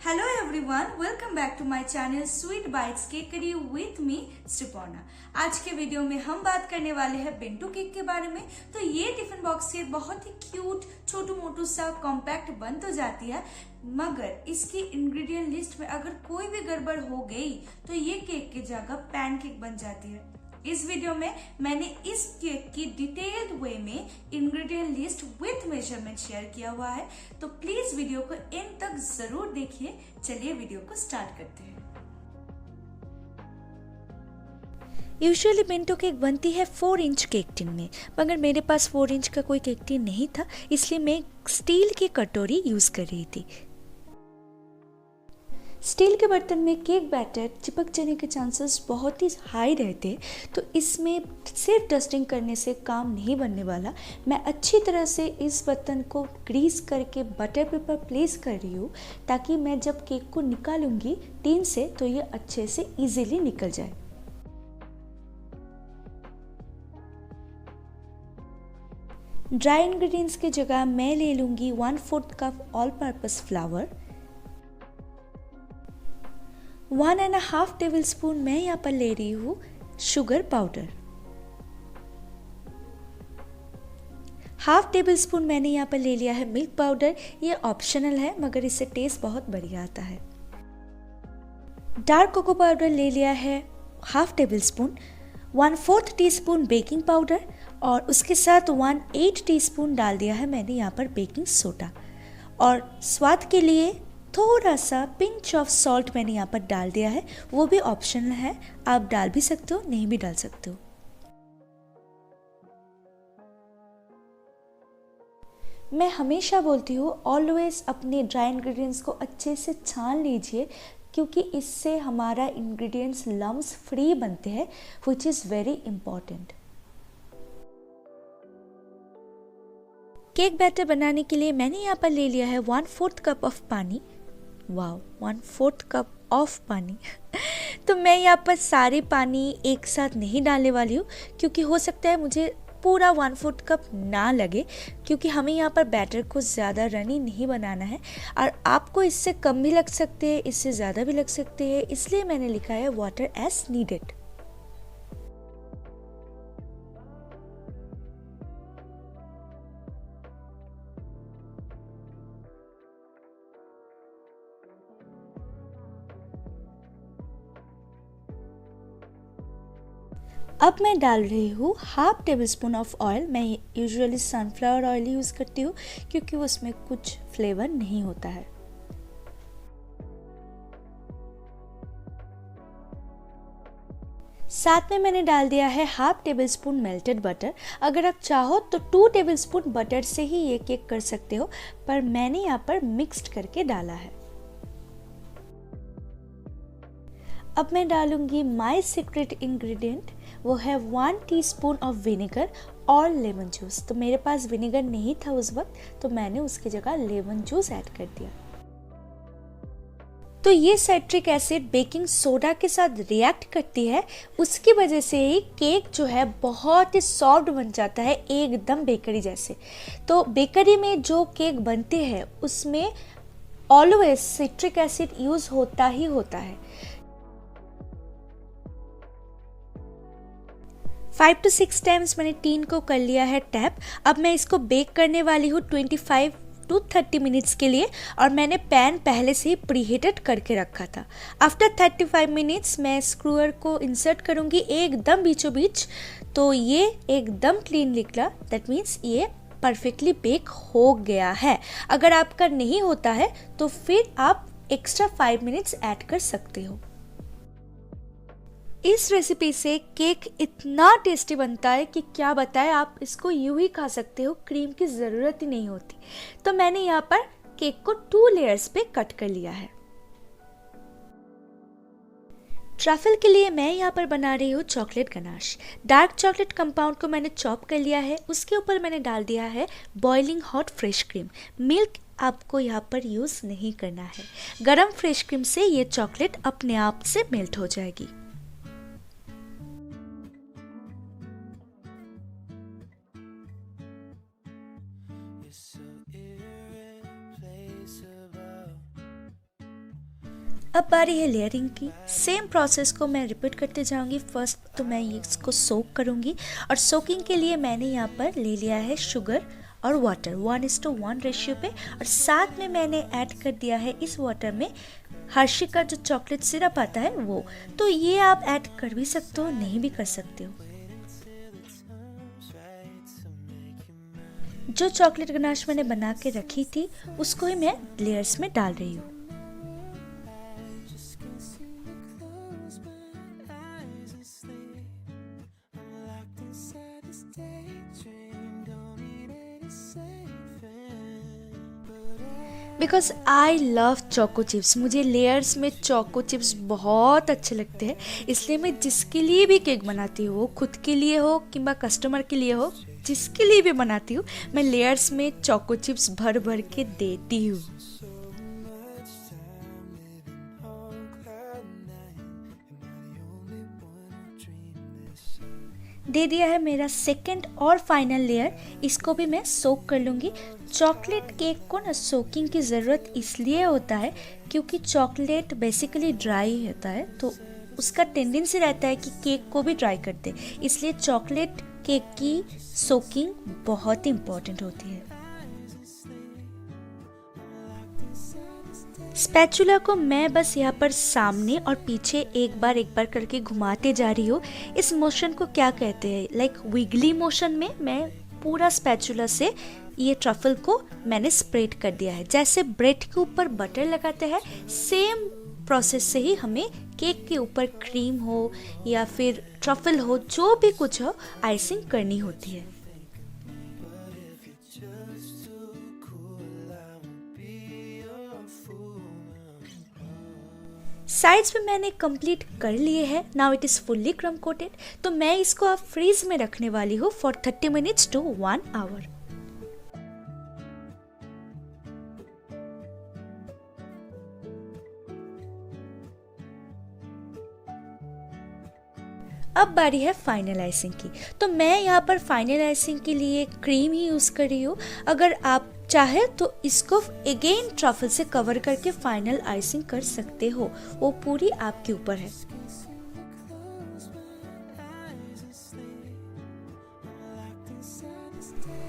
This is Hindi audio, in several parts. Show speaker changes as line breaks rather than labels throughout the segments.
Hello everyone, welcome back to my channel Sweet Bites Cakery with me श्रिपोर्णा। आज के वीडियो में हम बात करने वाले हैं बेंटो केक के बारे में। तो ये टिफिन बॉक्स केक बहुत ही क्यूट छोटू मोटू सा कॉम्पैक्ट बन तो जाती है, मगर इसकी इंग्रेडिएंट लिस्ट में अगर कोई भी गड़बड़ हो गई तो ये केक की जगह पैनकेक बन जाती है। इस वीडियो में मैंने इस केक की डिटेल्ड वे में ingredient list with measurement share किया हुआ है, तो प्लीज वीडियो को एंड तक जरूर देखिए। चलिए वीडियो को स्टार्ट करते हैं।
यूजुअली बेंटो केक बनती है 4 इंच केक टिन में, मगर मेरे पास 4 इंच का कोई केक टिन नहीं था, इसलिए मैं स्टील की कटोरी यूज कर रही थी। स्टील के बर्तन में केक बैटर चिपक जाने के चांसेस बहुत ही हाई रहते हैं, तो इसमें सिर्फ डस्टिंग करने से काम नहीं बनने वाला। मैं अच्छी तरह से इस बर्तन को ग्रीस करके बटर पेपर प्लेस कर रही हूँ, ताकि मैं जब केक को निकालूंगी टिन से तो ये अच्छे से इजीली निकल जाए। ड्राई इंग्रेडिएंट्स की जगह मैं ले लूँगी 1/4 cup all purpose flower, 1.5 tablespoon मैं यहाँ पर ले रही हूँ शुगर पाउडर, 1/2 टेबलस्पून मैंने यहाँ पर ले लिया है मिल्क पाउडर। ये ऑप्शनल है, मगर इससे टेस्ट बहुत बढ़िया आता है। डार्क कोको पाउडर ले लिया है 1/2 टेबलस्पून, 1/4 टीस्पून बेकिंग पाउडर और उसके साथ 1/8 टीस्पून डाल दिया है मैंने यहाँ पर बेकिंग सोडा, और स्वाद के लिए थोड़ा सा पिंच ऑफ सॉल्ट मैंने यहाँ पर डाल दिया है। वो भी ऑप्शनल है, आप डाल भी सकते हो, नहीं भी डाल सकते हो। मैं हमेशा बोलती हूँ ऑलवेज अपने ड्राई इंग्रेडिएंट्स को अच्छे से छान लीजिए, क्योंकि इससे हमारा इंग्रेडिएंट्स लम्स फ्री बनते हैं, which is very important. Cake batter बनाने के लिए मैंने यहाँ पर ले लिया है 1/4 कप ऑफ पानी। वाह, 1/4 कप ऑफ पानी तो मैं यहाँ पर सारे पानी एक साथ नहीं डालने वाली हूँ, क्योंकि हो सकता है मुझे पूरा 1/4 कप ना लगे, क्योंकि हमें यहाँ पर बैटर को ज़्यादा रनी नहीं बनाना है, और आपको इससे कम भी लग सकते हैं, इससे ज़्यादा भी लग सकते हैं, इसलिए मैंने लिखा है वाटर एज नीडेड। अब मैं डाल रही हूँ 1/2 टेबलस्पून ऑफ ऑयल। मैं यूजुअली सनफ्लावर ऑयल यूज़ करती हूँ, क्योंकि उसमें कुछ फ्लेवर नहीं होता है। साथ में मैंने डाल दिया है 1/2 टेबलस्पून मेल्टेड बटर। अगर आप चाहो तो 2 टेबलस्पून बटर से ही ये केक कर सकते हो, पर मैंने यहाँ पर मिक्स्ड करके डाला है। अब मैं डालूंगी माय सीक्रेट इंग्रेडिएंट, वो है 1 टीस्पून ऑफ विनेगर और लेमन जूस। तो मेरे पास विनेगर नहीं था उस वक्त, तो मैंने उसकी जगह लेमन जूस ऐड कर दिया। तो ये साइट्रिक एसिड बेकिंग सोडा के साथ रिएक्ट करती है, उसकी वजह से ही केक जो है बहुत ही सॉफ्ट बन जाता है, एकदम बेकरी जैसे। तो बेकरी में जो केक बनते हैं उसमें ऑलवेज सिट्रिक एसिड यूज होता ही होता है। 5 to 6 टाइम्स मैंने टीन को कर लिया है टैप। अब मैं इसको बेक करने वाली हूँ 25 to 30 मिनट्स के लिए, और मैंने पैन पहले से ही प्रीहीटेड करके रखा था। आफ्टर 35 मिनट्स मैं स्क्रूअर को इंसर्ट करूँगी एकदम बीचों बीच, तो ये एकदम क्लीन निकला, दैट मीन्स ये परफेक्टली बेक हो गया है। अगर आपका नहीं होता है तो फिर आप एक्स्ट्रा 5 मिनट्स ऐड कर सकते हो। इस रेसिपी से केक इतना टेस्टी बनता है कि क्या बताएं, आप इसको यूं ही खा सकते हो, क्रीम की ज़रूरत ही नहीं होती। तो मैंने यहाँ पर केक को 2 लेयर्स पे कट कर लिया है। ट्रफल के लिए मैं यहाँ पर बना रही हूँ chocolate ganache. Dark chocolate compound को मैंने चॉप कर लिया है, उसके ऊपर मैंने डाल दिया है boiling hot fresh cream. Milk आपको यहाँ पर यूज़ नहीं करना है, गरम फ्रेश क्रीम से ये चॉकलेट अपने आप से मेल्ट हो जाएगी। अब बारी है लेयरिंग की। सेम प्रोसेस को मैं रिपीट करते जाऊंगी। फर्स्ट तो मैं इसको सोक करूंगी और सोकिंग के लिए मैंने यहाँ पर ले लिया है शुगर और वाटर 1:1 रेशियो पे, और साथ में मैंने ऐड कर दिया है इस वाटर में हर्शी का जो चॉकलेट सिरप आता है वो। तो ये आप ऐड कर भी सकते हो, नहीं भी कर सकते हो। जो चॉकलेट गनाश मैंने बना के रखी थी उसको ही मैं लेयर्स में डाल रही हूँ। Because I love choco chips, मुझे लेयर्स में चोको चिप्स बहुत अच्छे लगते हैं, इसलिए मैं जिसके लिए भी केक बनाती हूँ, खुद के लिए हो किंबा कस्टमर के लिए हो, जिसके लिए भी बनाती हूँ, मैं लेयर्स में चोको चिप्स भर भर के देती हूँ। दे दिया है मेरा सेकंड और फाइनल लेयर, इसको भी मैं सोक कर लूँगी। चॉकलेट केक को ना सोकिंग की ज़रूरत इसलिए होता है क्योंकि चॉकलेट बेसिकली ड्राई होता है, तो उसका टेंडेंसी रहता है कि केक को भी ड्राई कर दे, इसलिए चॉकलेट केक की सोकिंग बहुत ही इम्पॉर्टेंट होती है। स्पैचुला को मैं बस यहाँ पर सामने और पीछे एक बार करके घुमाते जा रही हूँ। इस मोशन को क्या कहते हैं, लाइक विगली मोशन में मैं पूरा स्पैचुला से ये ट्रफल को मैंने स्प्रेड कर दिया है। जैसे ब्रेड के ऊपर बटर लगाते हैं, सेम प्रोसेस से ही हमें केक के ऊपर क्रीम हो या फिर ट्रफल हो, जो भी कुछ हो, आइसिंग करनी होती है। साइड्स पे मैंने कंप्लीट कर लिए हैं। नाउ इट इज़ फुल्ली क्रम कोटेड, तो मैं इसको अब फ्रीज में रखने वाली हूँ फॉर 30 मिनट्स टू 1 आवर। अब बारी है फाइनल आइसिंग की, तो मैं यहाँ पर फाइनल आइसिंग के लिए क्रीम ही यूज़ कर रही हूँ। अगर आप चाहे तो इसको अगेन ट्रफल से कवर करके फाइनल आइसिंग कर सकते हो, वो पूरी आपके ऊपर है।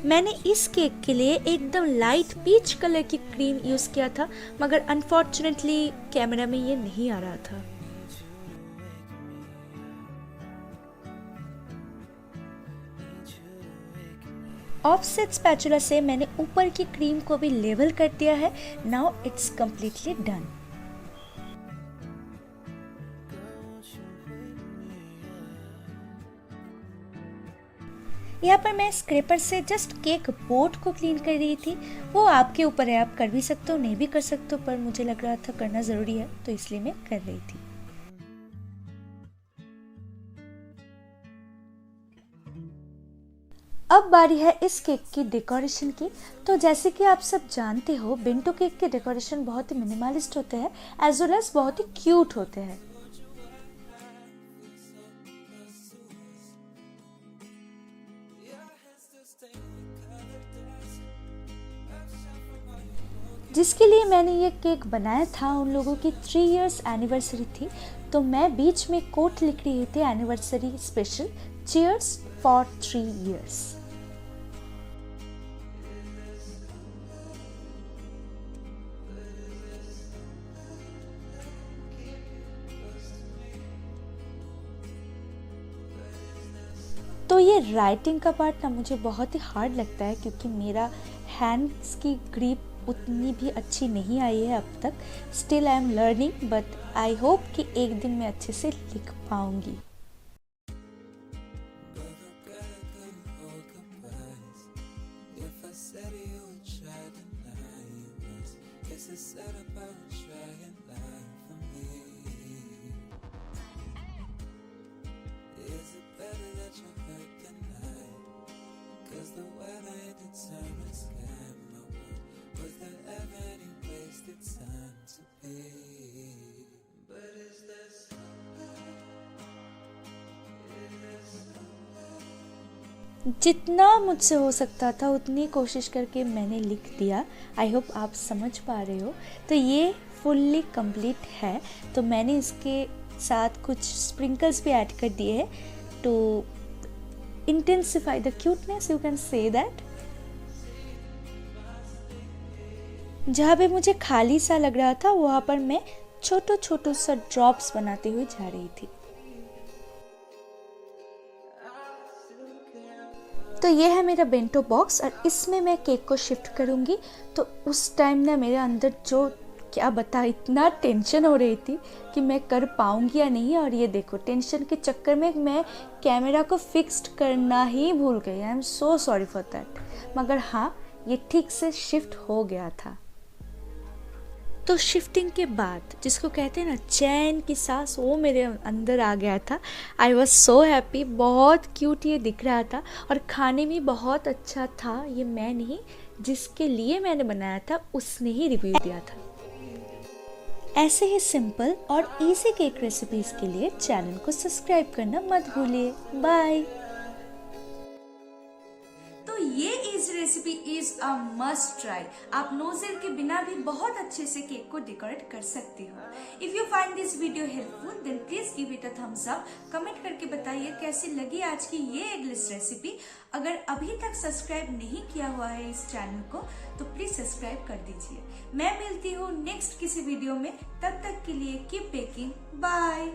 मैंने इस केक के लिए एकदम लाइट पीच कलर की क्रीम यूज़ किया था, मगर अनफॉर्चुनेटली कैमरा में ये नहीं आ रहा था। ऑफसेट स्पैचुला से मैंने ऊपर की क्रीम को भी लेवल कर दिया है। Now it's completely done. यहाँ पर मैं स्क्रैपर से जस्ट केक बोर्ड को क्लीन कर रही थी, वो आपके ऊपर है, आप कर भी सकते हो, नहीं भी कर सकते हो, पर मुझे लग रहा था करना ज़रूरी है तो इसलिए मैं कर रही थी। अब बारी है इस केक की डेकोरेशन की। तो जैसे कि आप सब जानते हो, बेंटो केक के डेकोरेशन बहुत ही मिनिमलिस्ट होते हैं, एज वेल एज बहुत ही क्यूट होते हैं। जिसके लिए मैंने ये केक बनाया था, उन लोगों की 3 इयर्स एनिवर्सरी थी, तो मैं बीच में कोट लिख रही थी anniversary special, cheers for 3 years. तो ये राइटिंग का पार्ट ना मुझे बहुत ही हार्ड लगता है, क्योंकि मेरा हैंड्स की ग्रिप उतनी भी अच्छी नहीं आई है अब तक। Still I am learning, but I hope कि एक दिन मैं अच्छे से लिख पाऊंगी। जितना मुझसे हो सकता था उतनी कोशिश करके मैंने लिख दिया। आई होप आप समझ पा रहे हो। तो ये फुल्ली कंप्लीट है। तो मैंने इसके साथ कुछ स्प्रिंकल्स भी ऐड कर दिए हैं to intensify the cuteness, you can say that. जहाँ पे मुझे खाली सा लग रहा था वहाँ पर मैं छोटो छोटो सा ड्रॉप्स बनाते हुए जा रही थी। तो ये है मेरा बेंटो बॉक्स और इसमें मैं केक को शिफ्ट करूँगी। तो उस टाइम ना मेरे अंदर जो क्या बता इतना टेंशन हो रही थी कि मैं कर पाऊँगी या नहीं। और ये देखो टेंशन के चक्कर में मैं कैमरा को फिक्स्ड करना ही भूल गई। I am so sorry for that. मगर हाँ, ये ठीक से शिफ्ट हो गया था। तो शिफ्टिंग के बाद जिसको कहते हैं ना चैन की सांस, वो मेरे अंदर आ गया था। I was so happy. बहुत क्यूट ये दिख रहा था और खाने में बहुत अच्छा था। ये मैं नहीं, जिसके लिए मैंने बनाया था उसने ही रिव्यू दिया था। ऐसे ही सिंपल और इजी केक रेसिपीज़ के लिए चैनल को सब्सक्राइब करना मत भूलिए। बाय।
तो ये is recipe is a must try. आप नोजल के बिना भी बहुत अच्छे से केक को डेकोरेट कर सकते हो। If you find this video helpful then please give it a thumbs up. Comment करके बताइए कैसी लगी आज की ये एगलेस रेसिपी। अगर अभी तक सब्सक्राइब नहीं किया हुआ है इस चैनल को तो प्लीज सब्सक्राइब कर दीजिए। मैं मिलती हूँ नेक्स्ट किसी वीडियो में। तब तक के लिए कीप बेकिंग। बाय।